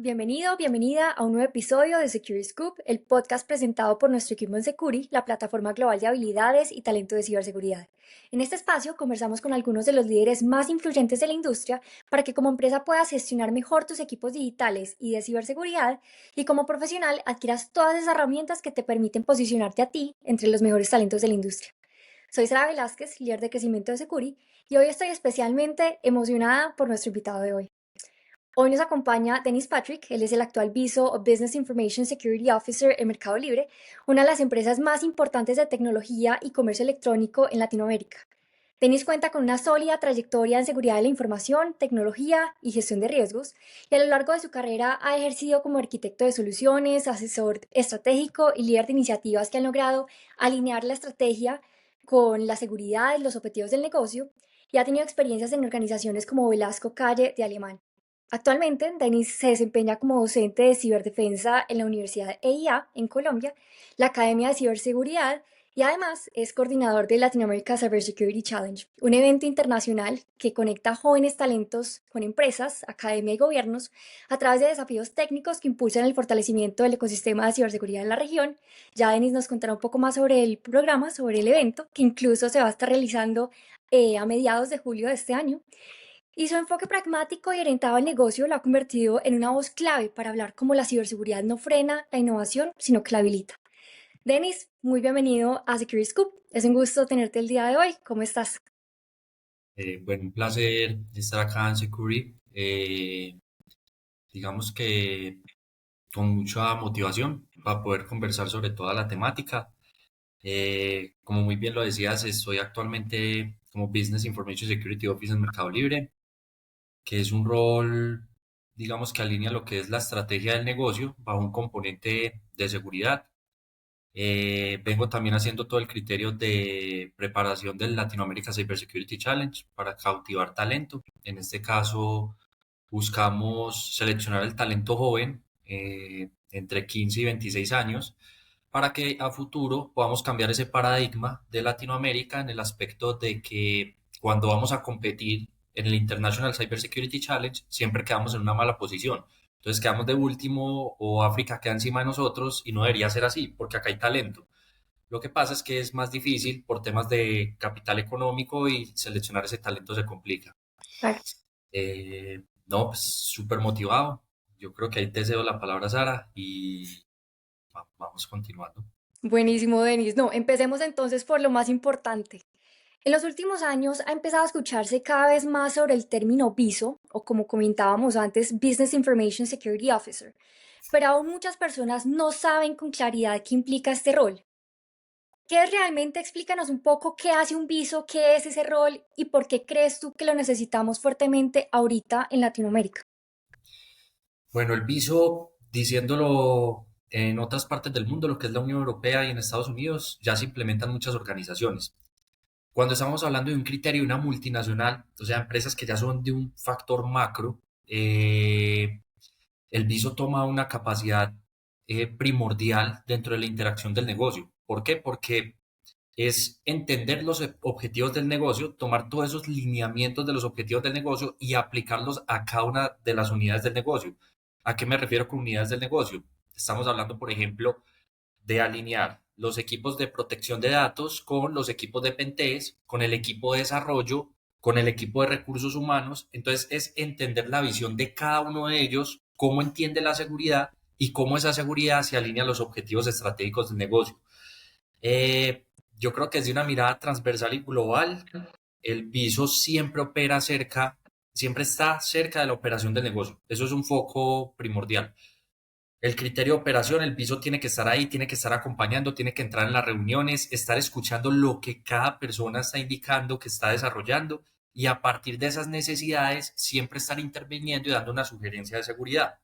Bienvenido, bienvenida a un nuevo episodio de Security Scoop, el podcast presentado por nuestro equipo en Securi, la plataforma global de habilidades y talento de ciberseguridad. En este espacio conversamos con algunos de los líderes más influyentes de la industria para que como empresa puedas gestionar mejor tus equipos digitales y de ciberseguridad y como profesional adquieras todas esas herramientas que te permiten posicionarte a ti entre los mejores talentos de la industria. Soy Sara Velázquez, líder de crecimiento de Securi, y hoy estoy especialmente emocionada por nuestro invitado de hoy. Hoy nos acompaña Dennis Patrick, él es el actual viso o Business Information Security Officer en Mercado Libre, una de las empresas más importantes de tecnología y comercio electrónico en Latinoamérica. Dennis cuenta con una sólida trayectoria en seguridad de la información, tecnología y gestión de riesgos, y a lo largo de su carrera ha ejercido como arquitecto de soluciones, asesor estratégico y líder de iniciativas que han logrado alinear la estrategia con la seguridad y los objetivos del negocio, y ha tenido experiencias en organizaciones como Velasco Calle de Alemán. Actualmente, Denis se desempeña como docente de ciberdefensa en la Universidad EIA en Colombia, la Academia de Ciberseguridad y además es coordinador de Latin America Cybersecurity Challenge, un evento internacional que conecta jóvenes talentos con empresas, academia y gobiernos a través de desafíos técnicos que impulsan el fortalecimiento del ecosistema de ciberseguridad en la región. Ya Denis nos contará un poco más sobre el programa, sobre el evento, que incluso se va a estar realizando a mediados de julio de este año. Y su enfoque pragmático y orientado al negocio lo ha convertido en una voz clave para hablar cómo la ciberseguridad no frena la innovación, sino que la habilita. Denis, muy bienvenido a Security Scoop. Es un gusto tenerte el día de hoy. ¿Cómo estás? Bueno, un placer estar acá en Securi. Digamos que con mucha motivación para poder conversar sobre toda la temática. Como muy bien lo decías, estoy actualmente como Business Information Security Officer en Mercado Libre, que es un rol, digamos que alinea lo que es la estrategia del negocio bajo un componente de seguridad. Vengo también haciendo todo el criterio de preparación del Latino America Cybersecurity Challenge para cautivar talento. En este caso, buscamos seleccionar el talento joven entre 15 y 26 años para que a futuro podamos cambiar ese paradigma de Latinoamérica en el aspecto de que cuando vamos a competir en el International Cybersecurity Challenge siempre quedamos en una mala posición. Entonces quedamos de último o África queda encima de nosotros y no debería ser así porque acá hay talento. Lo que pasa es que es más difícil por temas de capital económico y seleccionar ese talento se complica. Claro. No, pues súper motivado. Yo creo que ahí te cedo la palabra, Sara, y vamos continuando. Buenísimo, Denis. No, empecemos entonces por lo más importante. En los últimos años ha empezado a escucharse cada vez más sobre el término BISO, o como comentábamos antes, Business Information Security Officer, pero aún muchas personas no saben con claridad qué implica este rol. ¿Qué es realmente? Explícanos un poco qué hace un viso, qué es ese rol y por qué crees tú que lo necesitamos fuertemente ahorita en Latinoamérica. Bueno, el viso, diciéndolo en otras partes del mundo, lo que es la Unión Europea y en Estados Unidos, ya se implementan muchas organizaciones. Cuando estamos hablando de un criterio de una multinacional, o sea, empresas que ya son de un factor macro, el viso toma una capacidad primordial dentro de la interacción del negocio. ¿Por qué? Porque es entender los objetivos del negocio, tomar todos esos lineamientos de los objetivos del negocio y aplicarlos a cada una de las unidades del negocio. ¿A qué me refiero con unidades del negocio? Estamos hablando, por ejemplo, de alinear los equipos de protección de datos con los equipos de pentest, con el equipo de desarrollo, con el equipo de recursos humanos. Entonces es entender la visión de cada uno de ellos, cómo entiende la seguridad y cómo esa seguridad se alinea a los objetivos estratégicos del negocio. Eh, yo creo que es de una mirada transversal y global. El viso siempre opera cerca, siempre está cerca de la operación del negocio. Eso es un foco primordial. El criterio de operación, el viso tiene que estar ahí, tiene que estar acompañando, tiene que entrar en las reuniones, estar escuchando lo que cada persona está indicando, que está desarrollando y a partir de esas necesidades siempre estar interviniendo y dando una sugerencia de seguridad.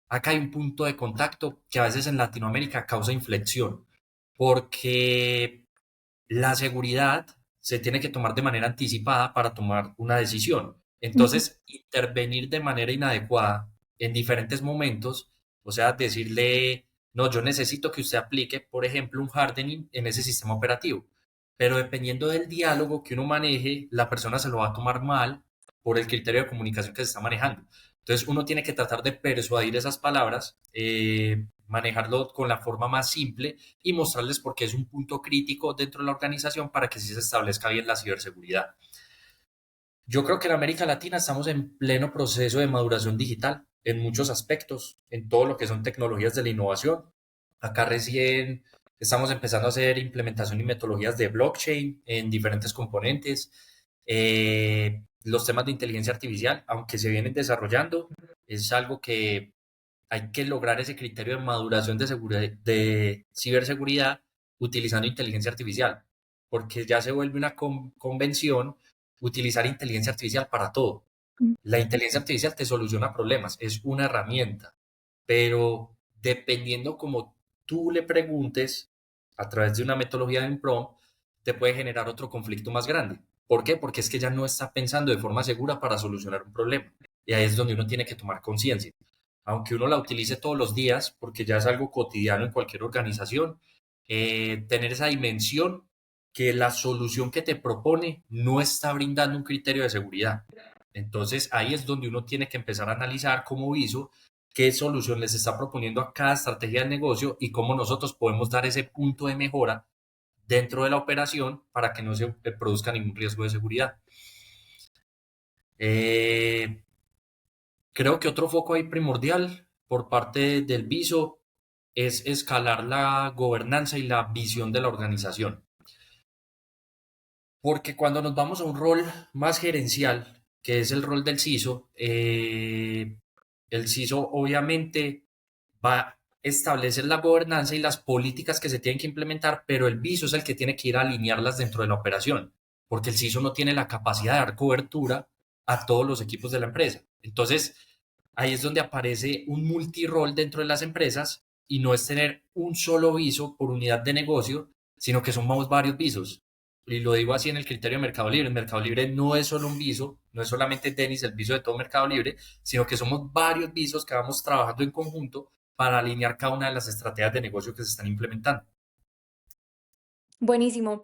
Acá hay un punto de contacto que a veces en Latinoamérica causa inflexión, porque la seguridad se tiene que tomar de manera anticipada para tomar una decisión. Ujú. Entonces, intervenir de manera inadecuada en diferentes momentos, o sea, decirle, no, yo necesito que usted aplique, por ejemplo, un hardening en ese sistema operativo. Pero dependiendo del diálogo que uno maneje, la persona se lo va a tomar mal por el criterio de comunicación que se está manejando. Entonces uno tiene que tratar de persuadir esas palabras, manejarlo con la forma más simple y mostrarles por qué es un punto crítico dentro de la organización para que sí se establezca bien la ciberseguridad. Yo creo que en América Latina estamos en pleno proceso de maduración digital en muchos aspectos, en todo lo que son tecnologías de la innovación. Acá recién estamos empezando a hacer implementación y metodologías de blockchain en diferentes componentes. Los temas de inteligencia artificial, aunque se vienen desarrollando, es algo que hay que lograr ese criterio de maduración de seguridad, de ciberseguridad utilizando inteligencia artificial, porque ya se vuelve una convención utilizar inteligencia artificial para todo. La inteligencia artificial te soluciona problemas, es una herramienta, pero dependiendo como tú le preguntes a través de una metodología de un prompt, te puede generar otro conflicto más grande. ¿Por qué? Porque es que ya no está pensando de forma segura para solucionar un problema. Y ahí es donde uno tiene que tomar conciencia. Aunque uno la utilice todos los días, porque ya es algo cotidiano en cualquier organización, tener esa dimensión que la solución que te propone no está brindando un criterio de seguridad. Entonces ahí es donde uno tiene que empezar a analizar cómo hizo, qué solución les está proponiendo a cada estrategia de negocio y cómo nosotros podemos dar ese punto de mejora dentro de la operación para que no se produzca ningún riesgo de seguridad. Eh, Creo que otro foco ahí primordial por parte del viso es escalar la gobernanza y la visión de la organización. Porque cuando nos vamos a un rol más gerencial, que es el rol del CISO, el CISO obviamente va a establecer la gobernanza y las políticas que se tienen que implementar, pero el viso es el que tiene que ir a alinearlas dentro de la operación, porque el CISO no tiene la capacidad de dar cobertura a todos los equipos de la empresa. Entonces, ahí es donde aparece un multirol dentro de las empresas y no es tener un solo viso por unidad de negocio, sino que somos varios visos. Y lo digo así en el criterio de Mercado Libre. En Mercado Libre no es solo un viso, no es solamente Denis el viso de todo Mercado Libre, sino que somos varios visos que vamos trabajando en conjunto para alinear cada una de las estrategias de negocio que se están implementando. Buenísimo.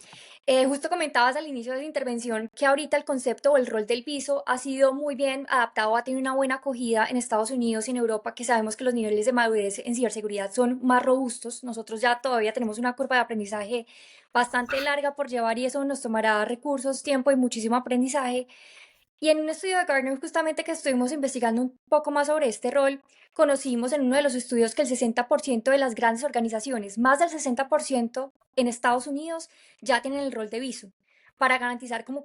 Justo comentabas al inicio de la intervención que ahorita el concepto o el rol del viso ha sido muy bien adaptado, ha tenido una buena acogida en Estados Unidos y en Europa, que sabemos que los niveles de madurez en ciberseguridad son más robustos. Nosotros ya todavía tenemos una curva de aprendizaje bastante larga por llevar y eso nos tomará recursos, tiempo y muchísimo aprendizaje. Y en un estudio de Gartner, justamente que estuvimos investigando un poco más sobre este rol, conocimos en uno de los estudios que el 60% de las grandes organizaciones, más del 60% en Estados Unidos, ya tienen el rol de viso para garantizar, como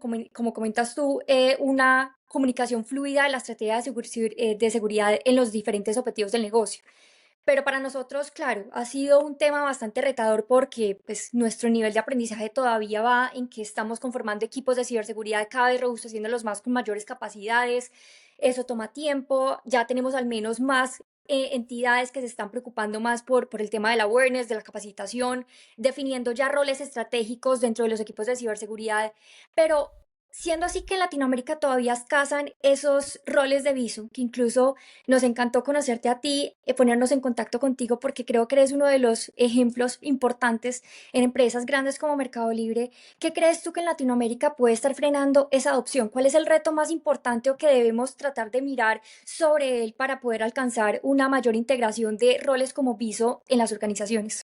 comentas tú, una comunicación fluida de la estrategia de seguridad en los diferentes objetivos del negocio. Pero para nosotros, claro, ha sido un tema bastante retador porque pues, nuestro nivel de aprendizaje todavía va en que estamos conformando equipos de ciberseguridad cada vez robusteciéndolos más con mayores capacidades. Eso toma tiempo. Ya tenemos al menos más entidades que se están preocupando más por el tema del awareness, de la capacitación, definiendo ya roles estratégicos dentro de los equipos de ciberseguridad. Pero siendo así que en Latinoamérica todavía escasan esos roles de viso, que incluso nos encantó conocerte a ti, ponernos en contacto contigo porque creo que eres uno de los ejemplos importantes en empresas grandes como Mercado Libre. ¿Qué crees tú que en Latinoamérica puede estar frenando esa adopción? ¿Cuál es el reto más importante o que debemos tratar de mirar sobre él para poder alcanzar una mayor integración de roles como viso en las organizaciones?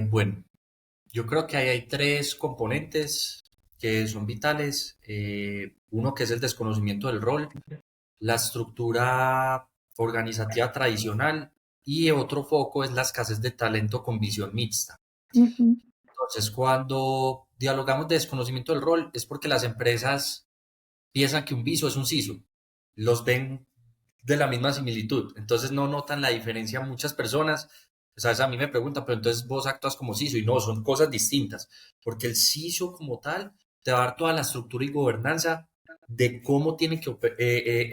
Bueno, yo creo que ahí hay tres componentes que son vitales. Uno que es el desconocimiento del rol, la estructura organizativa tradicional y otro foco es la escasez de talento con visión mixta. Ujú. Entonces, cuando dialogamos de desconocimiento del rol, es porque las empresas piensan que un viso es un CISO, los ven de la misma similitud, entonces no notan la diferencia muchas personas. ¿Sabes? A mí me preguntan, pero entonces vos actúas como CISO y no, son cosas distintas, porque el CISO como tal te va a dar toda la estructura y gobernanza de cómo tiene que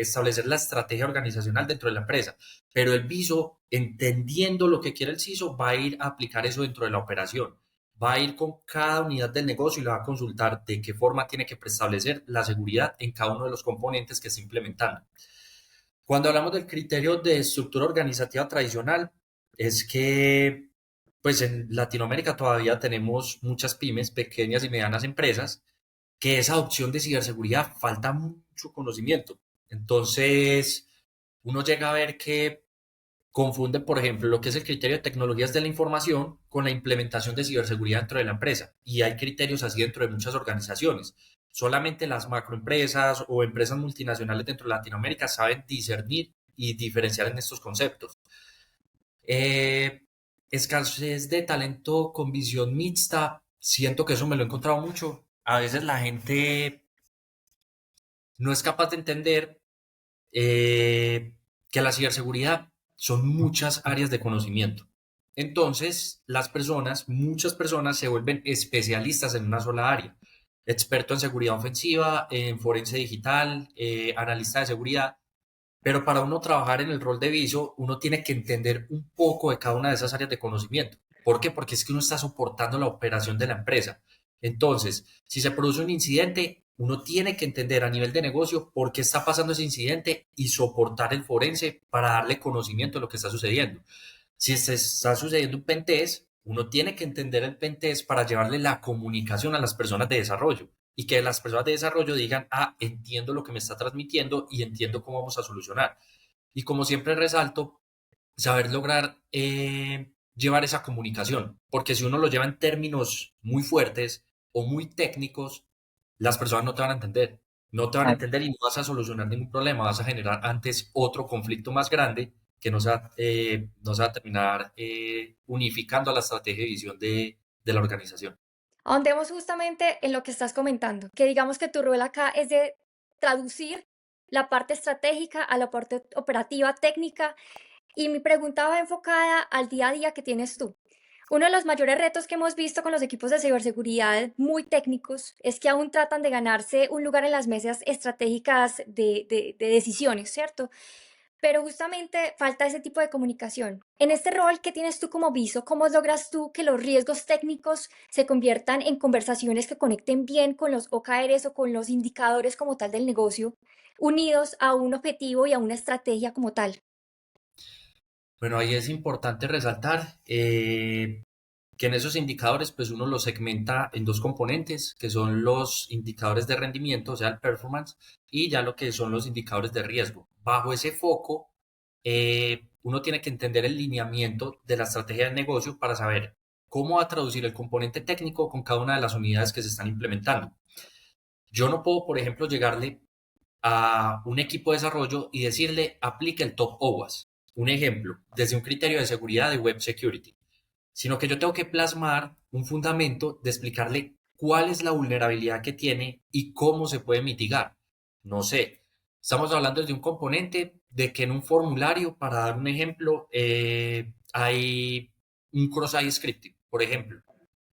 establecer la estrategia organizacional dentro de la empresa, pero el viso, entendiendo lo que quiere el CISO, va a ir a aplicar eso dentro de la operación, va a ir con cada unidad del negocio y le va a consultar de qué forma tiene que preestablecer la seguridad en cada uno de los componentes que está implementando. Cuando hablamos del criterio de estructura organizativa tradicional, es que pues en Latinoamérica todavía tenemos muchas pymes, pequeñas y medianas empresas, que esa adopción de ciberseguridad falta mucho conocimiento. Entonces, uno llega a ver que confunden, por ejemplo, lo que es el criterio de tecnologías de la información con la implementación de ciberseguridad dentro de la empresa. Y hay criterios así dentro de muchas organizaciones. Solamente las macroempresas o empresas multinacionales dentro de Latinoamérica saben discernir y diferenciar en estos conceptos. Eh, Escasez de talento con visión mixta, siento que eso me lo he encontrado mucho. A veces la gente no es capaz de entender que la ciberseguridad son muchas áreas de conocimiento. Entonces, muchas personas se vuelven especialistas en una sola área. Experto en seguridad ofensiva, en forense digital, analista de seguridad. Pero para uno trabajar en el rol de viso, uno tiene que entender un poco de cada una de esas áreas de conocimiento. ¿Por qué? Porque es que uno está soportando la operación de la empresa. Entonces, si se produce un incidente, uno tiene que entender a nivel de negocio por qué está pasando ese incidente y soportar el forense para darle conocimiento de lo que está sucediendo. Si se está sucediendo un pentest, uno tiene que entender el pentest para llevarle la comunicación a las personas de desarrollo y que las personas de desarrollo digan, ah, entiendo lo que me está transmitiendo y entiendo cómo vamos a solucionar. Y como siempre resalto, saber lograr llevar esa comunicación, porque si uno lo lleva en términos muy fuertes o muy técnicos, las personas no te van a entender, no te van a entender y no vas a solucionar ningún problema, vas a generar antes otro conflicto más grande que no se va a terminar unificando a la estrategia de visión de la organización. Ahondemos justamente en lo que estás comentando, que digamos que tu rol acá es de traducir la parte estratégica a la parte operativa, técnica, y mi pregunta va enfocada al día a día que tienes tú. Uno de los mayores retos que hemos visto con los equipos de ciberseguridad muy técnicos es que aún tratan de ganarse un lugar en las mesas estratégicas de decisiones, ¿cierto? Pero justamente falta ese tipo de comunicación. En este rol que tienes tú como viso, ¿cómo logras tú que los riesgos técnicos se conviertan en conversaciones que conecten bien con los OKRs o con los indicadores como tal del negocio, unidos a un objetivo y a una estrategia como tal? Bueno, ahí es importante resaltar que en esos indicadores, pues uno los segmenta en dos componentes, que son los indicadores de rendimiento, o sea, el performance, y ya lo que son los indicadores de riesgo. Bajo ese foco, uno tiene que entender el lineamiento de la estrategia del negocio para saber cómo va a traducir el componente técnico con cada una de las unidades que se están implementando. Yo no puedo, por ejemplo, llegarle a un equipo de desarrollo y decirle aplique el top OWASP. Un ejemplo, desde un criterio de seguridad de web security, sino que yo tengo que plasmar un fundamento de explicarle cuál es la vulnerabilidad que tiene y cómo se puede mitigar. No sé, estamos hablando de un componente de que en un formulario, para dar un ejemplo, hay un cross-site scripting, por ejemplo.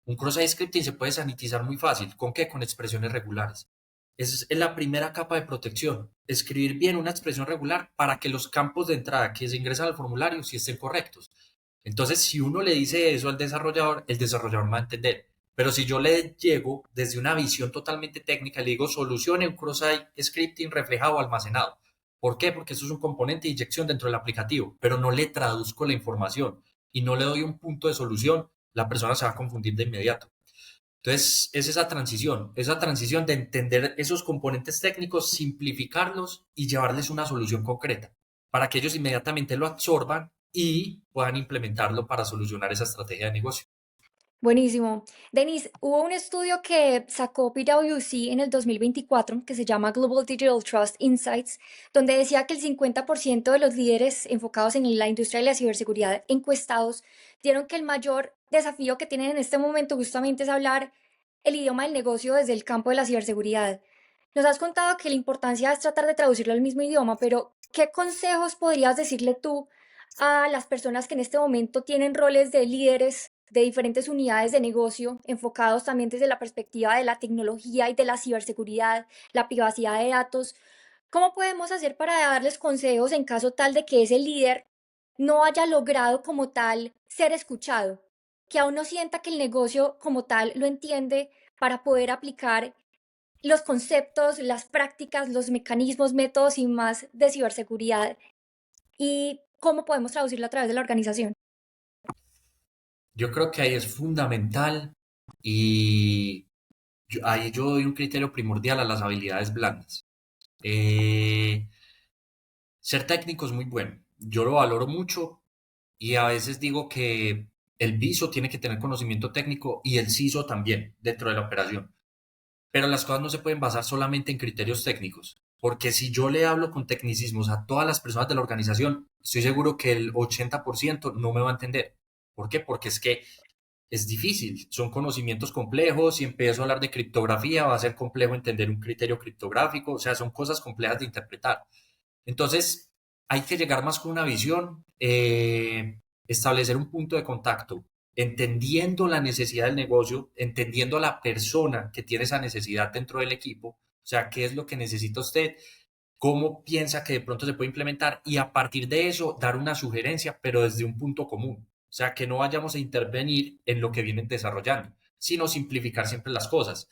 Un cross-site scripting se puede sanitizar muy fácil. ¿Con qué? Con expresiones regulares. Esa es la primera capa de protección. Escribir bien una expresión regular para que los campos de entrada que se ingresan al formulario sí estén correctos. Entonces, si uno le dice eso al desarrollador, el desarrollador va a entender. Pero si yo le llego desde una visión totalmente técnica, le digo solucione un cross-site scripting reflejado o almacenado. ¿Por qué? Porque eso es un componente de inyección dentro del aplicativo, pero no le traduzco la información y no le doy un punto de solución, la persona se va a confundir de inmediato. Entonces, es esa transición de entender esos componentes técnicos, simplificarlos y llevarles una solución concreta para que ellos inmediatamente lo absorban y puedan implementarlo para solucionar esa estrategia de negocio. Buenísimo. Denise, hubo un estudio que sacó PwC en el 2024 que se llama Global Digital Trust Insights, donde decía que el 50% de los líderes enfocados en la industria de la ciberseguridad encuestados dieron que el mayor desafío que tienen en este momento justamente es hablar el idioma del negocio desde el campo de la ciberseguridad. Nos has contado que la importancia es tratar de traducirlo al mismo idioma, pero ¿qué consejos podrías decirle tú a las personas que en este momento tienen roles de líderes de diferentes unidades de negocio, enfocados también desde la perspectiva de la tecnología y de la ciberseguridad, la privacidad de datos? ¿Cómo podemos hacer para darles consejos en caso tal de que ese líder no haya logrado como tal ser escuchado, que aún no sienta que el negocio como tal lo entiende para poder aplicar los conceptos, las prácticas, los mecanismos, métodos y más de ciberseguridad y cómo podemos traducirlo a través de la organización? Yo creo que ahí es fundamental y ahí yo doy un criterio primordial a las habilidades blandas. Eh, Ser técnico es muy bueno, yo lo valoro mucho y a veces digo que el viso tiene que tener conocimiento técnico y el CISO también dentro de la operación. Pero las cosas no se pueden basar solamente en criterios técnicos, porque si yo le hablo con tecnicismos a todas las personas de la organización, estoy seguro que el 80% no me va a entender. ¿Por qué? Porque es que es difícil, son conocimientos complejos. Si empiezo a hablar de criptografía, va a ser complejo entender un criterio criptográfico, o sea, son cosas complejas de interpretar. Entonces, hay que llegar más con una visión, establecer un punto de contacto, entendiendo la necesidad del negocio, entendiendo a la persona que tiene esa necesidad dentro del equipo, o sea, qué es lo que necesita usted, cómo piensa que de pronto se puede implementar y a partir de eso dar una sugerencia, pero desde un punto común. O sea, que no vayamos a intervenir en lo que vienen desarrollando, sino simplificar siempre las cosas.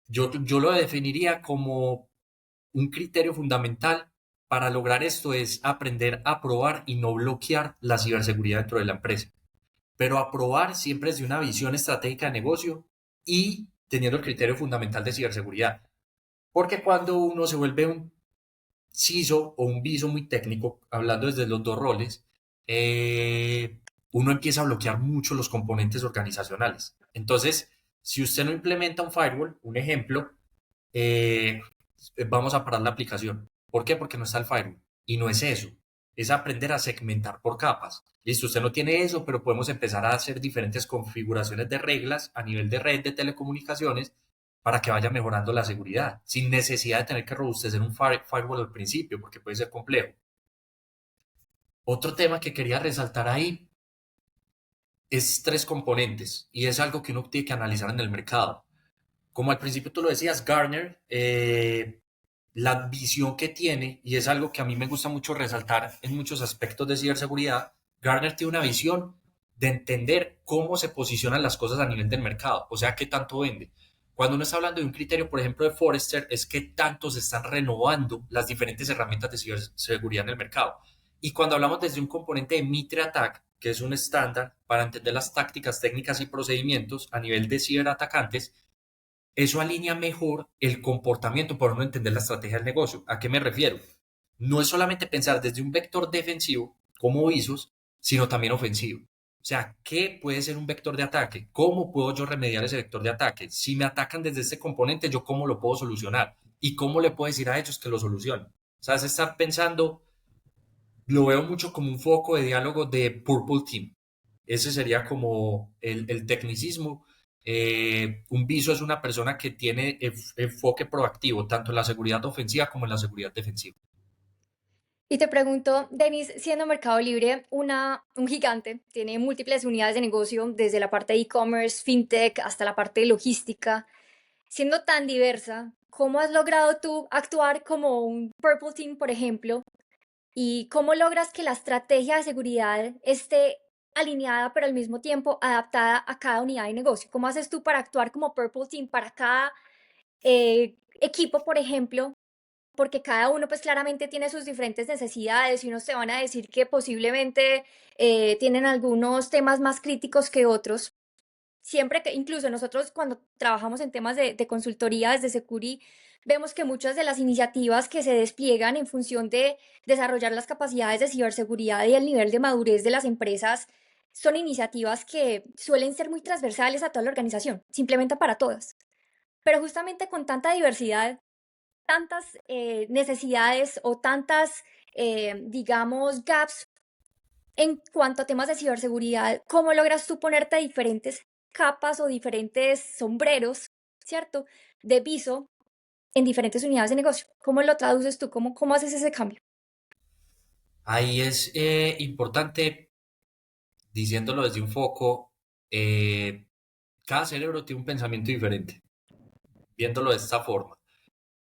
Yo lo definiría como un criterio fundamental para lograr esto es aprender a probar y no bloquear la ciberseguridad dentro de la empresa. Pero aprobar siempre desde una visión estratégica de negocio y teniendo el criterio fundamental de ciberseguridad. Porque cuando uno se vuelve un CISO o un BISO muy técnico, hablando desde los dos roles, uno empieza a bloquear mucho los componentes organizacionales. Entonces, si usted no implementa un firewall, un ejemplo, eh, vamos a parar la aplicación. ¿Por qué? Porque no está el firewall. Y no es eso. Es aprender a segmentar por capas. Listo, usted no tiene eso, pero podemos empezar a hacer diferentes configuraciones de reglas a nivel de red de telecomunicaciones para que vaya mejorando la seguridad, sin necesidad de tener que robustecer un firewall al principio, porque puede ser complejo. Otro tema que quería resaltar ahí es tres componentes, y es algo que uno tiene que analizar en el mercado. Como al principio tú lo decías, Gartner, la visión que tiene, y es algo que a mí me gusta mucho resaltar en muchos aspectos de ciberseguridad, Gartner tiene una visión de entender cómo se posicionan las cosas a nivel del mercado, o sea, qué tanto vende. Cuando uno está hablando de un criterio, por ejemplo, de Forrester, es que tanto se están renovando las diferentes herramientas de ciberseguridad en el mercado. Y cuando hablamos desde un componente de Mitre Attack, que es un estándar para entender las tácticas, técnicas y procedimientos a nivel de ciberatacantes, eso alinea mejor el comportamiento para uno entender la estrategia del negocio. ¿A qué me refiero? No es solamente pensar desde un vector defensivo, como ISOs, sino también ofensivo. O sea, ¿qué puede ser un vector de ataque? ¿Cómo puedo yo remediar ese vector de ataque? Si me atacan desde este componente, ¿yo cómo lo puedo solucionar? ¿Y cómo le puedo decir a ellos que lo solucionen? O sea, es estar pensando, lo veo mucho como un foco de diálogo de Purple Team. Ese sería como el tecnicismo. Un viso es una persona que tiene enfoque proactivo, tanto en la seguridad ofensiva como en la seguridad defensiva. Y te pregunto, Denis, siendo Mercado Libre un gigante, tiene múltiples unidades de negocio, desde la parte de e-commerce, fintech, hasta la parte de logística, siendo tan diversa, ¿cómo has logrado tú actuar como un Purple Team, por ejemplo? ¿Y cómo logras que la estrategia de seguridad esté alineada, pero al mismo tiempo adaptada a cada unidad de negocio? ¿Cómo haces tú para actuar como Purple Team para cada equipo, por ejemplo? Porque cada uno pues claramente tiene sus diferentes necesidades y unos te van a decir que posiblemente tienen algunos temas más críticos que otros. Siempre que, incluso nosotros cuando trabajamos en temas de consultoría desde Securi, vemos que muchas de las iniciativas que se despliegan en función de desarrollar las capacidades de ciberseguridad y el nivel de madurez de las empresas son iniciativas que suelen ser muy transversales a toda la organización, simplemente para todas. Pero justamente con tanta diversidad, tantas necesidades o tantas, digamos, gaps en cuanto a temas de ciberseguridad, ¿cómo logras tú ponerte diferentes capas o diferentes sombreros, ¿cierto? De viso en diferentes unidades de negocio. ¿Cómo lo traduces tú? ¿Cómo haces ese cambio? Ahí es importante, diciéndolo desde un foco, eh, cada cerebro tiene un pensamiento diferente, viéndolo de esta forma.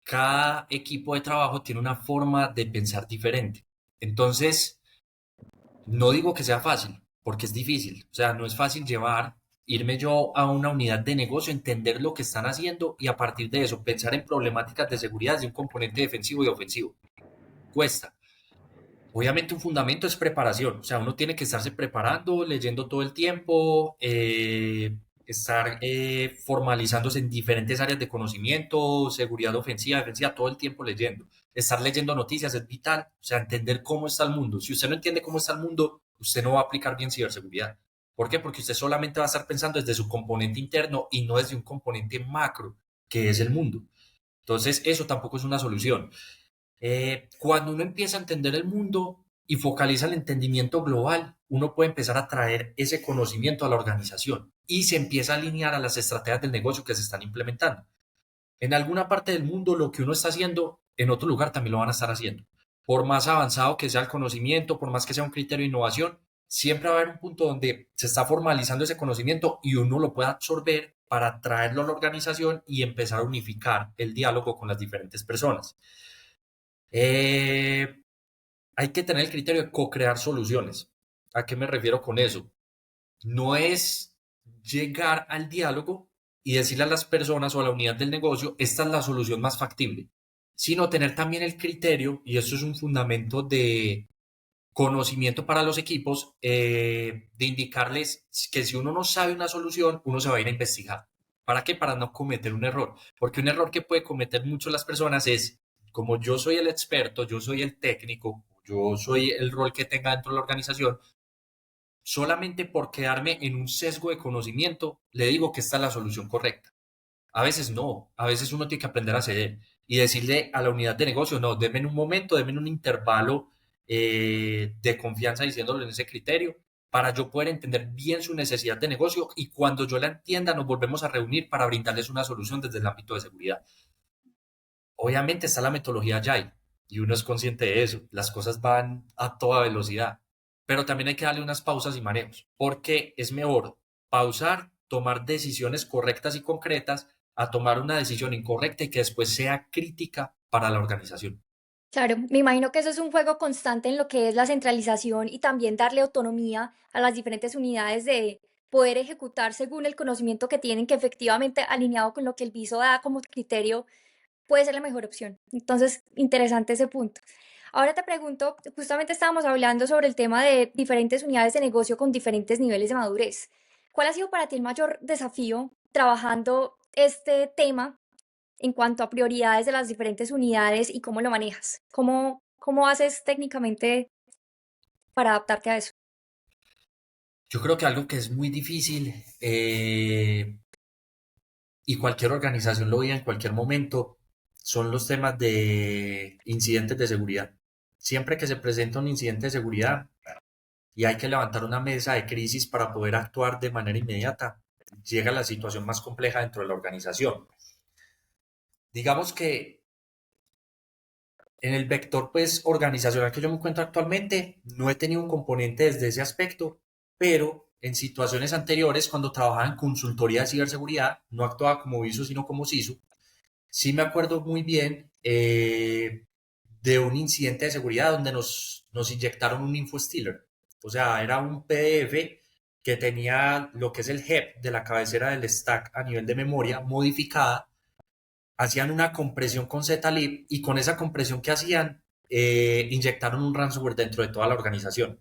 Cada equipo de trabajo tiene una forma de pensar diferente. Entonces, no digo que sea fácil, porque es difícil. O sea, no es fácil irme yo a una unidad de negocio, entender lo que están haciendo y a partir de eso pensar en problemáticas de seguridad de un componente defensivo y ofensivo. Cuesta. Obviamente un fundamento es preparación, o sea, uno tiene que estarse preparando, leyendo todo el tiempo, estar formalizándose en diferentes áreas de conocimiento, seguridad ofensiva, defensiva, todo el tiempo leyendo. Estar leyendo noticias es vital, o sea, entender cómo está el mundo. Si usted no entiende cómo está el mundo, usted no va a aplicar bien ciberseguridad. ¿Por qué? Porque usted solamente va a estar pensando desde su componente interno y no desde un componente macro, que es el mundo. Entonces, eso tampoco es una solución. Cuando uno empieza a entender el mundo y focaliza el entendimiento global, uno puede empezar a traer ese conocimiento a la organización y se empieza a alinear a las estrategias del negocio que se están implementando. En alguna parte del mundo lo que uno está haciendo, en otro lugar también lo van a estar haciendo. Por más avanzado que sea el conocimiento, por más que sea un criterio de innovación, siempre va a haber un punto donde se está formalizando ese conocimiento y uno lo puede absorber para traerlo a la organización y empezar a unificar el diálogo con las diferentes personas. Eh, Hay que tener el criterio de co-crear soluciones. ¿A qué me refiero con eso? No es llegar al diálogo y decirle a las personas o a la unidad del negocio, esta es la solución más factible, sino tener también el criterio, y eso es un fundamento de conocimiento para los equipos, de indicarles que si uno no sabe una solución, uno se va a ir a investigar. ¿Para qué? Para no cometer un error. Porque un error que puede cometer mucho las personas es, como yo soy el experto, yo soy el técnico, yo soy el rol que tenga dentro de la organización, solamente por quedarme en un sesgo de conocimiento, le digo que esta es la solución correcta. A veces no, a veces uno tiene que aprender a ceder y decirle a la unidad de negocio, no, denme un momento, denme un intervalo de confianza diciéndolo en ese criterio para yo poder entender bien su necesidad de negocio y cuando yo la entienda nos volvemos a reunir para brindarles una solución desde el ámbito de seguridad. Obviamente está la metodología Agile y uno es consciente de eso, las cosas van a toda velocidad, pero también hay que darle unas pausas y maneos, porque es mejor pausar, tomar decisiones correctas y concretas a tomar una decisión incorrecta y que después sea crítica para la organización. Claro, me imagino que eso es un juego constante en lo que es la centralización y también darle autonomía a las diferentes unidades de poder ejecutar según el conocimiento que tienen, que efectivamente alineado con lo que el viso da como criterio puede ser la mejor opción. Entonces, interesante ese punto. Ahora te pregunto, justamente estábamos hablando sobre el tema de diferentes unidades de negocio con diferentes niveles de madurez. ¿Cuál ha sido para ti el mayor desafío trabajando este tema en cuanto a prioridades de las diferentes unidades y cómo lo manejas? ¿Cómo haces técnicamente para adaptarte a eso? Yo creo que algo que es muy difícil y cualquier organización lo vive en cualquier momento son los temas de incidentes de seguridad. Siempre que se presenta un incidente de seguridad, y hay que levantar una mesa de crisis para poder actuar de manera inmediata, llega la situación más compleja dentro de la organización. Digamos que en el vector pues, organizacional que yo me encuentro actualmente, no he tenido un componente desde ese aspecto, pero en situaciones anteriores, cuando trabajaba en consultoría de ciberseguridad, no actuaba como ISO, sino como CISO. Sí me acuerdo muy bien de un incidente de seguridad donde nos inyectaron un infostealer. O sea, era un PDF que tenía lo que es el heap de la cabecera del stack a nivel de memoria modificada. Hacían una compresión con zlib y con esa compresión que hacían, inyectaron un ransomware dentro de toda la organización.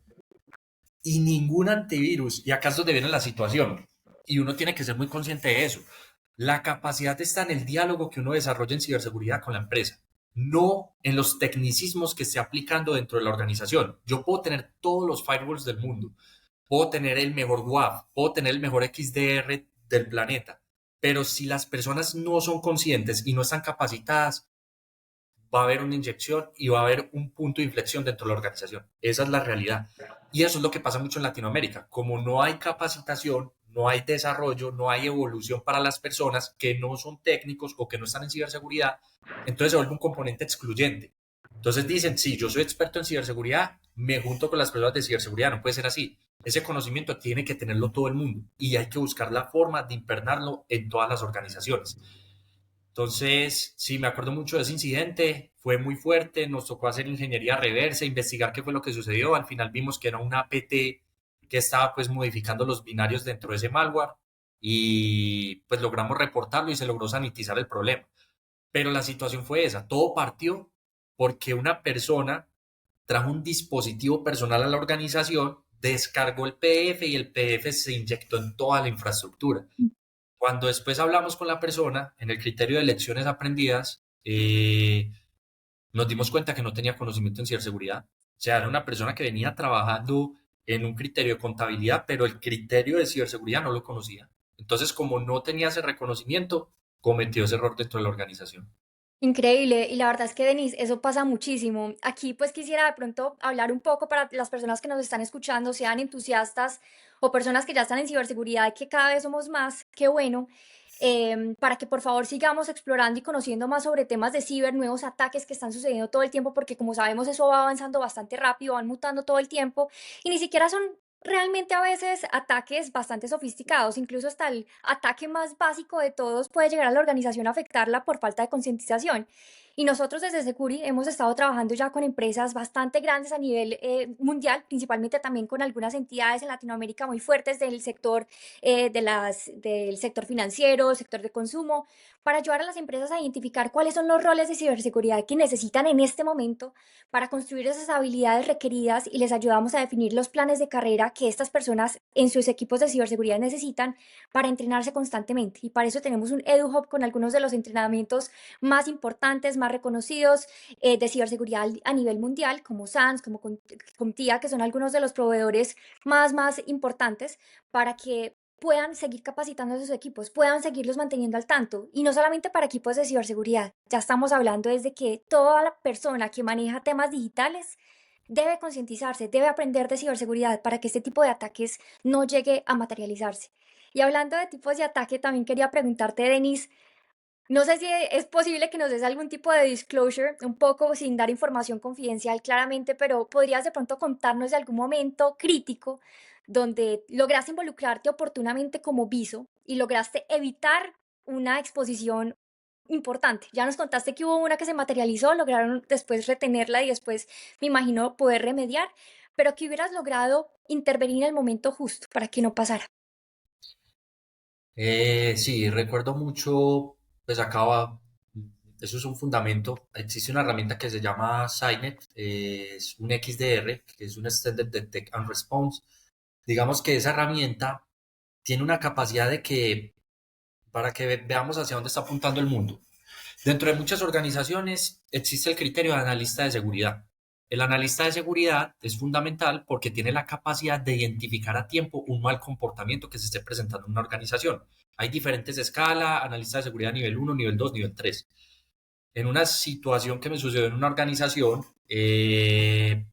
Y ningún antivirus, y acaso de viene la situación, y uno tiene que ser muy consciente de eso. La capacidad está en el diálogo que uno desarrolla en ciberseguridad con la empresa, no en los tecnicismos que esté aplicando dentro de la organización. Yo puedo tener todos los firewalls del mundo, puedo tener el mejor WAF, puedo tener el mejor XDR del planeta, pero si las personas no son conscientes y no están capacitadas, va a haber una inyección y va a haber un punto de inflexión dentro de la organización. Esa es la realidad. Y eso es lo que pasa mucho en Latinoamérica. Como no hay capacitación, no hay desarrollo, no hay evolución para las personas que no son técnicos o que no están en ciberseguridad, entonces se vuelve un componente excluyente. Entonces dicen, sí, yo soy experto en ciberseguridad, me junto con las personas de ciberseguridad, no puede ser así. Ese conocimiento tiene que tenerlo todo el mundo y hay que buscar la forma de impregnarlo en todas las organizaciones. Entonces, sí, me acuerdo mucho de ese incidente, fue muy fuerte, nos tocó hacer ingeniería reversa, investigar qué fue lo que sucedió, al final vimos que era una APT que estaba pues modificando los binarios dentro de ese malware y pues logramos reportarlo y se logró sanitizar el problema. Pero la situación fue esa, todo partió porque una persona trajo un dispositivo personal a la organización, descargó el PDF y el PDF se inyectó en toda la infraestructura. Cuando después hablamos con la persona en el criterio de lecciones aprendidas, nos dimos cuenta que no tenía conocimiento en ciberseguridad. O sea, era una persona que venía trabajando en un criterio de contabilidad, pero el criterio de ciberseguridad no lo conocía. Entonces, como no tenía ese reconocimiento, cometió ese error dentro de la organización. Increíble, y la verdad es que Denise, eso pasa muchísimo. Aquí pues quisiera de pronto hablar un poco para las personas que nos están escuchando, sean entusiastas o personas que ya están en ciberseguridad, que cada vez somos más, qué bueno, para que por favor sigamos explorando y conociendo más sobre temas de ciber, nuevos ataques que están sucediendo todo el tiempo, porque como sabemos eso va avanzando bastante rápido, van mutando todo el tiempo y ni siquiera son realmente a veces ataques bastante sofisticados, incluso hasta el ataque más básico de todos puede llegar a la organización a afectarla por falta de concientización. Y nosotros desde Securi hemos estado trabajando ya con empresas bastante grandes a nivel mundial, principalmente también con algunas entidades en Latinoamérica muy fuertes del sector, del sector financiero, sector de consumo, para ayudar a las empresas a identificar cuáles son los roles de ciberseguridad que necesitan en este momento para construir esas habilidades requeridas y les ayudamos a definir los planes de carrera que estas personas en sus equipos de ciberseguridad necesitan para entrenarse constantemente. Y para eso tenemos un EduHub con algunos de los entrenamientos más importantes, más reconocidos de ciberseguridad a nivel mundial, como SANS, como CompTIA, que son algunos de los proveedores más importantes para que puedan seguir capacitando a sus equipos, puedan seguirlos manteniendo al tanto. Y no solamente para equipos de ciberseguridad, ya estamos hablando desde que toda la persona que maneja temas digitales debe concientizarse, debe aprender de ciberseguridad para que este tipo de ataques no llegue a materializarse. Y hablando de tipos de ataque, también quería preguntarte, Denis, no sé si es posible que nos des algún tipo de disclosure, un poco sin dar información confidencial claramente, pero podrías de pronto contarnos de algún momento crítico donde lograste involucrarte oportunamente como viso y lograste evitar una exposición importante. Ya nos contaste que hubo una que se materializó, lograron después retenerla y después, me imagino, poder remediar, pero que hubieras logrado intervenir en el momento justo para que no pasara. Sí, recuerdo mucho, pues acaba, eso es un fundamento. Existe una herramienta que se llama SciNet, es un XDR, que es un Extended Detect and Response. Digamos que esa herramienta tiene una capacidad de que, para que veamos hacia dónde está apuntando el mundo. Dentro de muchas organizaciones existe el criterio de analista de seguridad. El analista de seguridad es fundamental porque tiene la capacidad de identificar a tiempo un mal comportamiento que se esté presentando en una organización. Hay diferentes escalas, analista de seguridad nivel uno, nivel 2, nivel 3. En una situación que me sucedió en una organización, ¿qué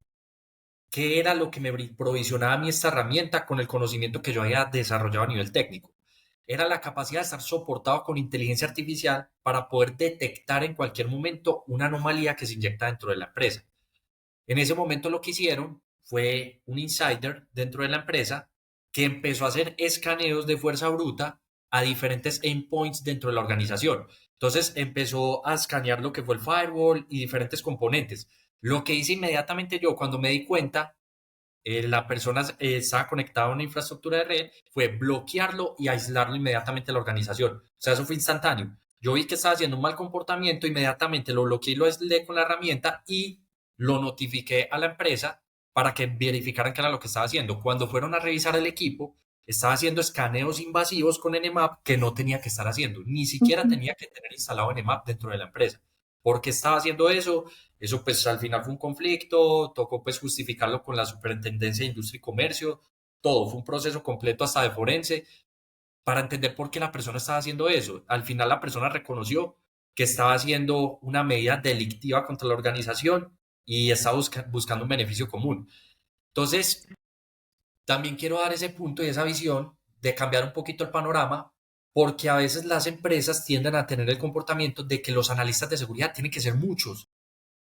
era lo que me provisionaba a mí esta herramienta con el conocimiento que yo había desarrollado a nivel técnico? Era la capacidad de estar soportado con inteligencia artificial para poder detectar en cualquier momento una anomalía que se inyecta dentro de la empresa. En ese momento lo que hicieron fue un insider dentro de la empresa que empezó a hacer escaneos de fuerza bruta a diferentes endpoints dentro de la organización. Entonces empezó a escanear lo que fue el firewall y diferentes componentes. Lo que hice inmediatamente yo cuando me di cuenta la persona estaba conectada a una infraestructura de red, fue bloquearlo y aislarlo inmediatamente de la organización. O sea, eso fue instantáneo. Yo vi que estaba haciendo un mal comportamiento, inmediatamente lo bloqueé y lo aislé con la herramienta y lo notifiqué a la empresa para que verificaran qué era lo que estaba haciendo. Cuando fueron a revisar el equipo, estaba haciendo escaneos invasivos con Nmap que no tenía que estar haciendo. Ni siquiera tenía que tener instalado Nmap dentro de la empresa. ¿Por qué estaba haciendo eso? Eso pues al final fue un conflicto, tocó pues justificarlo con la Superintendencia de Industria y Comercio, todo, fue un proceso completo hasta de forense para entender por qué la persona estaba haciendo eso. Al final la persona reconoció que estaba haciendo una medida delictiva contra la organización y estaba buscando un beneficio común. Entonces, también quiero dar ese punto y esa visión de cambiar un poquito el panorama, porque a veces las empresas tienden a tener el comportamiento de que los analistas de seguridad tienen que ser muchos.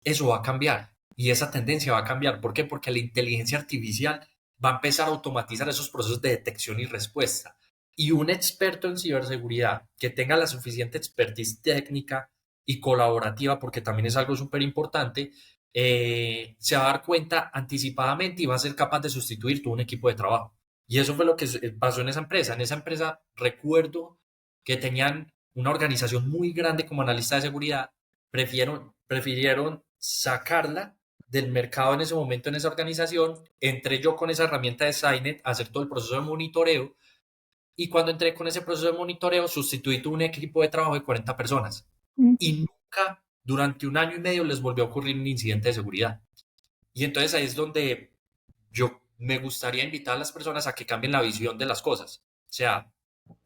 Eso va a cambiar y esa tendencia va a cambiar. ¿Por qué? Porque la inteligencia artificial va a empezar a automatizar esos procesos de detección y respuesta. Y un experto en ciberseguridad que tenga la suficiente expertise técnica y colaborativa, porque también es algo súper importante, se va a dar cuenta anticipadamente y va a ser capaz de sustituir todo un equipo de trabajo. Y eso fue lo que pasó en esa empresa. En esa empresa recuerdo que tenían una organización muy grande como analista de seguridad, prefirieron sacarla del mercado en ese momento en esa organización. Entré yo con esa herramienta de Signet a hacer todo el proceso de monitoreo Y cuando entré con ese proceso de monitoreo, sustituí un equipo de trabajo de 40 personas. Mm. Y nunca durante un año y medio les volvió a ocurrir un incidente de seguridad. Y entonces ahí es donde yo me gustaría invitar a las personas a que cambien la visión de las cosas. O sea,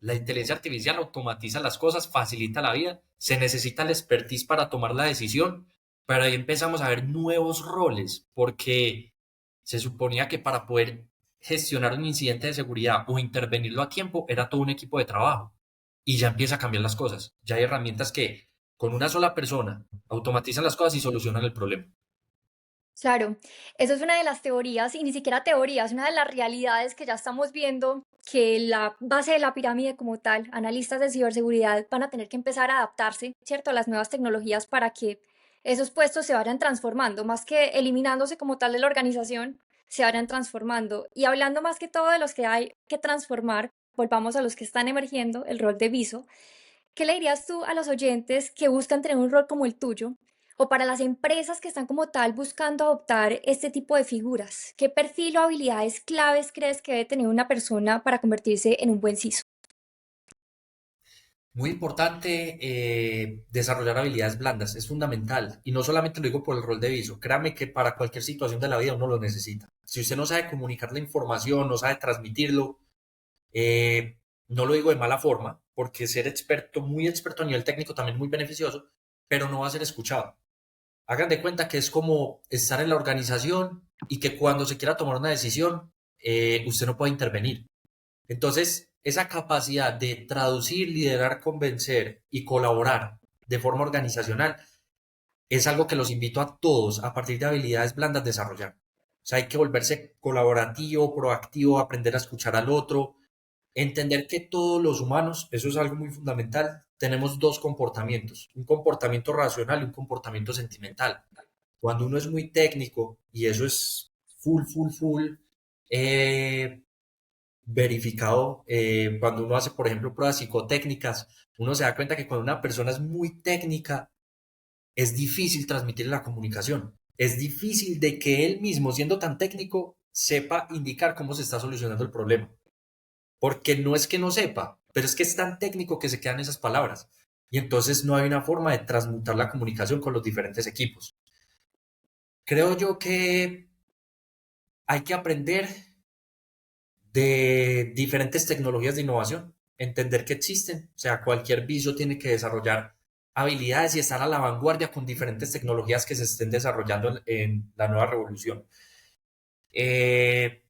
la inteligencia artificial automatiza las cosas, facilita la vida, se necesita el expertise para tomar la decisión, pero ahí empezamos a ver nuevos roles, porque se suponía que para poder gestionar un incidente de seguridad o intervenirlo a tiempo era todo un equipo de trabajo. Y ya empieza a cambiar las cosas. Ya hay herramientas que con una sola persona automatizan las cosas y solucionan el problema. Claro, eso es una de las teorías, y ni siquiera teorías, una de las realidades que ya estamos viendo, que la base de la pirámide como tal, analistas de ciberseguridad van a tener que empezar a adaptarse, ¿cierto?, a las nuevas tecnologías para que esos puestos se vayan transformando, más que eliminándose como tal de la organización, se vayan transformando. Y hablando más que todo de los que hay que transformar, volvamos a los que están emergiendo, el rol de viso. ¿Qué le dirías tú a los oyentes que buscan tener un rol como el tuyo? O para las empresas que están como tal buscando adoptar este tipo de figuras. ¿Qué perfil o habilidades claves crees que debe tener una persona para convertirse en un buen CISO? Muy importante desarrollar habilidades blandas, es fundamental. Y no solamente lo digo por el rol de viso, créame que para cualquier situación de la vida uno lo necesita. Si usted no sabe comunicar la información, no sabe transmitirlo, no lo digo de mala forma, porque ser experto, muy experto a nivel técnico también es muy beneficioso, pero no va a ser escuchado. Hagan de cuenta que es como estar en la organización y que cuando se quiera tomar una decisión, usted no puede intervenir. Entonces, esa capacidad de traducir, liderar, convencer y colaborar de forma organizacional es algo que los invito a todos a partir de habilidades blandas desarrollar. O sea, hay que volverse colaborativo, proactivo, aprender a escuchar al otro, entender que todos los humanos, eso es algo muy fundamental, tenemos dos comportamientos, un comportamiento racional y un comportamiento sentimental. Cuando uno es muy técnico, y eso es full, eh, verificado, cuando uno hace, por ejemplo, pruebas psicotécnicas, uno se da cuenta que cuando una persona es muy técnica, es difícil transmitir la comunicación. Es difícil de que él mismo, siendo tan técnico, sepa indicar cómo se está solucionando el problema. Porque no es que no sepa, pero es que es tan técnico que se quedan esas palabras. Y entonces no hay una forma de transmutar la comunicación con los diferentes equipos. Creo yo que hay que aprender de diferentes tecnologías de innovación, entender que existen, o sea, cualquier viso tiene que desarrollar habilidades y estar a la vanguardia con diferentes tecnologías que se estén desarrollando en la nueva revolución. Eh,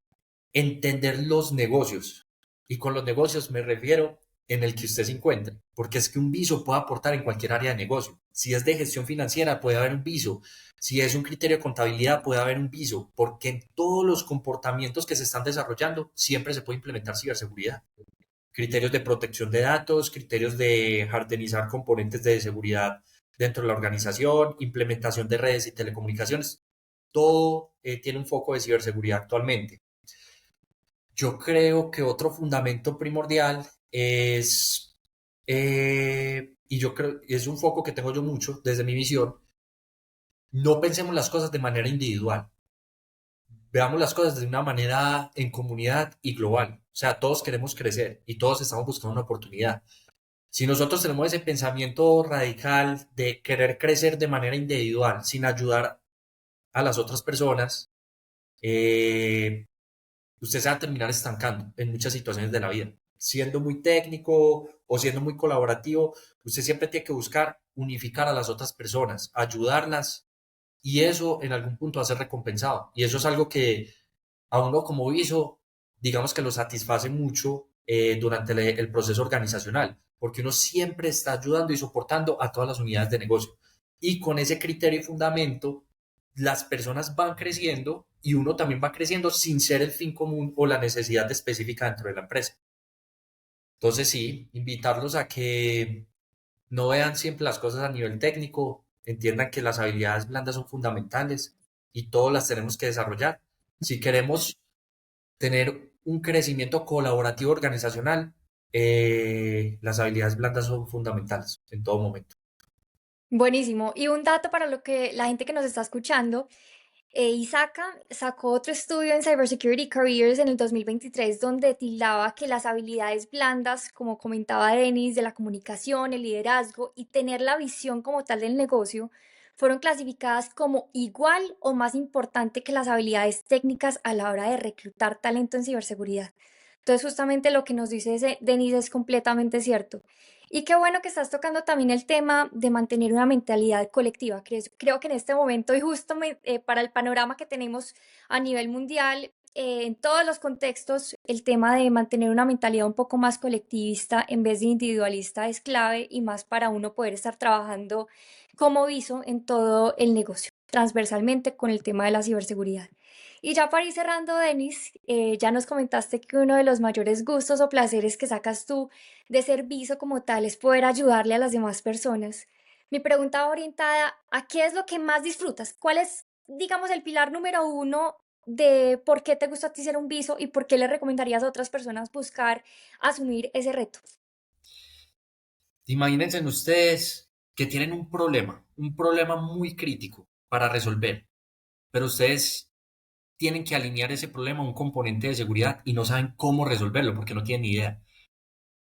Entender los negocios, y con los negocios me refiero en el que usted se encuentre, porque es que un viso puede aportar en cualquier área de negocio. Si es de gestión financiera, puede haber un viso. Si es un criterio de contabilidad, puede haber un viso, porque en todos los comportamientos que se están desarrollando siempre se puede implementar ciberseguridad. Criterios de protección de datos, criterios de hardenizar componentes de seguridad dentro de la organización, implementación de redes y telecomunicaciones. Todo tiene un foco de ciberseguridad actualmente. Yo creo que otro fundamento primordial es, y yo creo, es un foco que tengo yo mucho desde mi visión, no pensemos las cosas de manera individual, veamos las cosas de una manera en comunidad y global. O sea, todos queremos crecer y todos estamos buscando una oportunidad. Si nosotros tenemos ese pensamiento radical de querer crecer de manera individual sin ayudar a las otras personas, eh, usted se va a terminar estancando en muchas situaciones de la vida. Siendo muy técnico o siendo muy colaborativo, usted siempre tiene que buscar unificar a las otras personas, ayudarlas, y eso en algún punto va a ser recompensado. Y eso es algo que a uno como viso, digamos que lo satisface mucho durante el proceso organizacional, porque uno siempre está ayudando y soportando a todas las unidades de negocio. Y con ese criterio y fundamento, las personas van creciendo y uno también va creciendo sin ser el fin común o la necesidad específica dentro de la empresa. Entonces sí, invitarlos a que no vean siempre las cosas a nivel técnico, entiendan que las habilidades blandas son fundamentales y todas las tenemos que desarrollar. Si queremos tener un crecimiento colaborativo organizacional, las habilidades blandas son fundamentales en todo momento. Buenísimo. Y un dato para lo que la gente que nos está escuchando. ISACA sacó otro estudio en Cybersecurity Careers en el 2023 donde tildaba que las habilidades blandas, como comentaba Denis, de la comunicación, el liderazgo y tener la visión como tal del negocio, fueron clasificadas como igual o más importante que las habilidades técnicas a la hora de reclutar talento en ciberseguridad. Entonces, justamente lo que nos dice Denis es completamente cierto. Y qué bueno que estás tocando también el tema de mantener una mentalidad colectiva. Creo que en este momento y justo para el panorama que tenemos a nivel mundial, en todos los contextos, el tema de mantener una mentalidad un poco más colectivista en vez de individualista es clave y más para uno poder estar trabajando como viso en todo el negocio, transversalmente con el tema de la ciberseguridad. Y ya para ir cerrando, Denis, ya nos comentaste que uno de los mayores gustos o placeres que sacas tú de servicio como tal es poder ayudarle a las demás personas. Mi pregunta va orientada a qué es lo que más disfrutas. ¿Cuál es, digamos, el pilar número uno de por qué te gusta a ti ser un viso y por qué le recomendarías a otras personas buscar asumir ese reto? Imagínense ustedes que tienen un problema muy crítico para resolver, pero ustedes tienen que alinear ese problema a un componente de seguridad y no saben cómo resolverlo porque no tienen ni idea.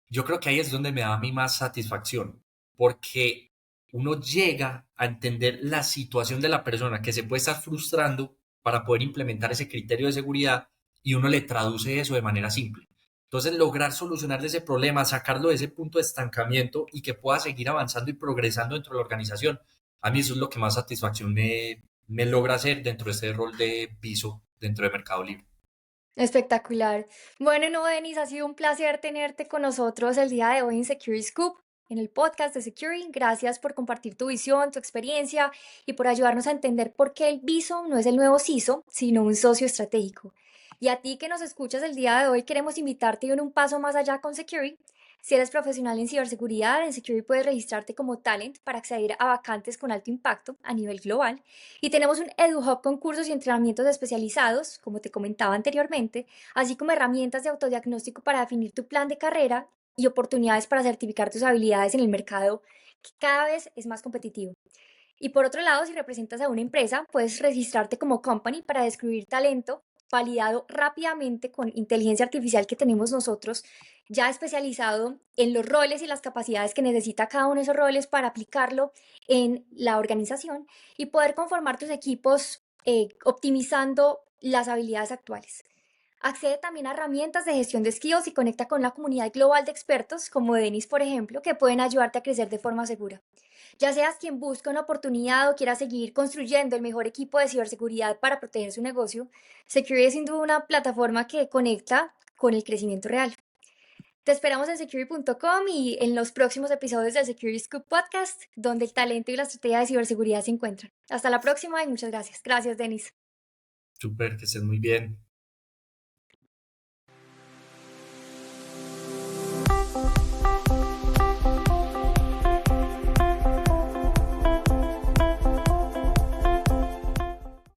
Yo creo que ahí es donde me da a mí más satisfacción, porque uno llega a entender la situación de la persona que se puede estar frustrando para poder implementar ese criterio de seguridad y uno le traduce eso de manera simple. Entonces, lograr solucionar ese problema, sacarlo de ese punto de estancamiento y que pueda seguir avanzando y progresando dentro de la organización, a mí eso es lo que más satisfacción me logra hacer dentro de este rol de piso dentro de Mercado Libre. Espectacular. Bueno, no, Denis, ha sido un placer tenerte con nosotros el día de hoy en Security Scoop, en el podcast de Security. Gracias por compartir tu visión, tu experiencia y por ayudarnos a entender por qué el BISO no es el nuevo CISO, sino un socio estratégico. Y a ti que nos escuchas el día de hoy, queremos invitarte a ir un paso más allá con Security. Si eres profesional en ciberseguridad, en Security puedes registrarte como talent para acceder a vacantes con alto impacto a nivel global. Y tenemos un EduHub con cursos y entrenamientos especializados, como te comentaba anteriormente, así como herramientas de autodiagnóstico para definir tu plan de carrera y oportunidades para certificar tus habilidades en el mercado que cada vez es más competitivo. Y por otro lado, si representas a una empresa, puedes registrarte como company para descubrir talento validado rápidamente con inteligencia artificial que tenemos nosotros, ya especializado en los roles y las capacidades que necesita cada uno de esos roles para aplicarlo en la organización y poder conformar tus equipos optimizando las habilidades actuales. Accede también a herramientas de gestión de skills y conecta con la comunidad global de expertos, como Denis, por ejemplo, que pueden ayudarte a crecer de forma segura. Ya seas quien busca una oportunidad o quiera seguir construyendo el mejor equipo de ciberseguridad para proteger su negocio, Security es sin duda una plataforma que conecta con el crecimiento real. Te esperamos en security.com y en los próximos episodios del Security Scoop Podcast, donde el talento y la estrategia de ciberseguridad se encuentran. Hasta la próxima y muchas gracias. Gracias, Denis. Súper, que estés muy bien.